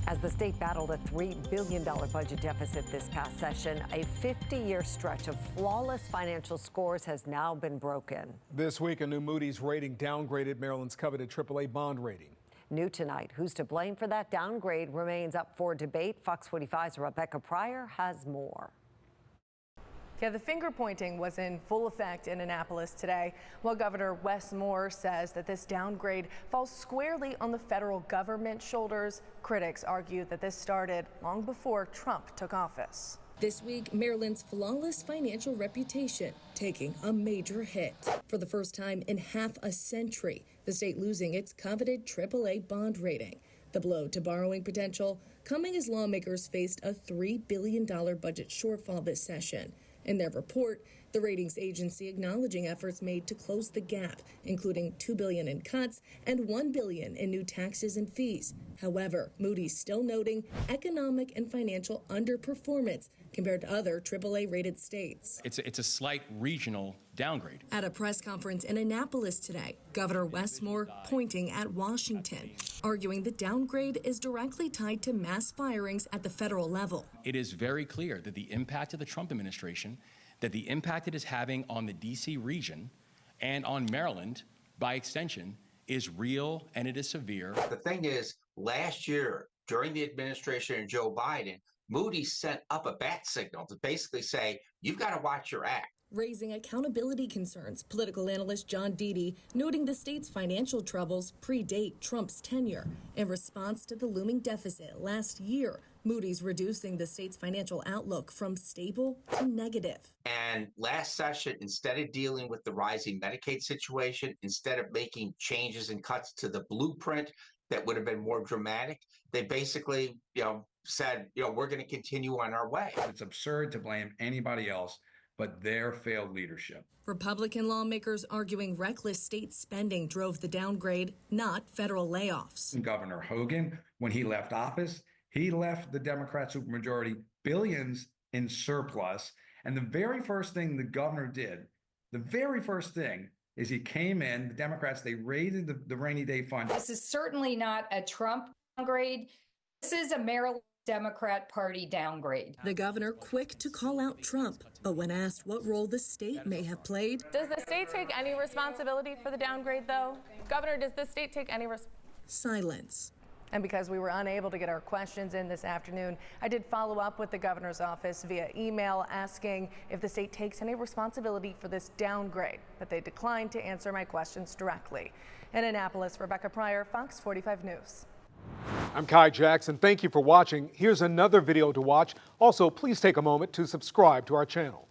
As the state battled a $3 billion budget deficit this past session, a 50-year stretch of flawless financial scores has now been broken. This week, a new Moody's rating downgraded Maryland's coveted Aaa-bond rating. New tonight, who's to blame for that downgrade remains up for debate. Fox 45's Rebecca Pryor has more. Yeah, the finger pointing was in full effect in Annapolis today. While Governor Wes Moore says that this downgrade falls squarely on the federal government's shoulders, critics argue that this started long before Trump took office. This week, Maryland's flawless financial reputation taking a major hit. For the first time in half a century, the state losing its coveted AAA bond rating. The blow to borrowing potential coming as lawmakers faced a $3 billion budget shortfall this session. In their report, the ratings agency acknowledging efforts made to close the gap, including $2 billion in cuts and $1 billion in new taxes and fees. However, Moody's still noting economic and financial underperformance compared to other AAA-rated states. It's a slight regional downgrade. At a press conference in Annapolis today, Governor Wes Moore pointing at Washington, arguing the downgrade is directly tied to mass firings at the federal level. It is very clear that the impact of the Trump administration, that the impact it is having on the D.C. region and on Maryland, by extension, is real and it is severe. The thing is, last year, during the administration of Joe Biden, Moody sent up a bat signal to basically say, you've got to watch your act. Raising accountability concerns, political analyst John Deedy noting the state's financial troubles predate Trump's tenure. In response to the looming deficit last year, Moody's reducing the state's financial outlook from stable to negative. And last session, instead of dealing with the rising Medicaid situation, instead of making changes and cuts to the blueprint that would have been more dramatic, they basically, said, we're going to continue on our way. It's absurd to blame anybody else but their failed leadership. Republican lawmakers arguing reckless state spending drove the downgrade, not federal layoffs. Governor Hogan, when he left office, he left the Democrat supermajority billions in surplus. And the very first thing the governor did, the very first thing is he came in, the Democrats, they raided the rainy day fund. This is certainly not a Trump downgrade. This is a Maryland Democrat Party downgrade. The governor quick to call out Trump, but when asked what role the state may have played. Does the state take any responsibility for the downgrade, though? Governor, does the state take any silence. And because we were unable to get our questions in this afternoon, I did follow up with the governor's office via email asking if the state takes any responsibility for this downgrade, but they declined to answer my questions directly. In Annapolis, Rebecca Pryor, Fox 45 News. I'm Kai Jackson. Thank you for watching. Here's another video to watch. Also, please take a moment to subscribe to our channel.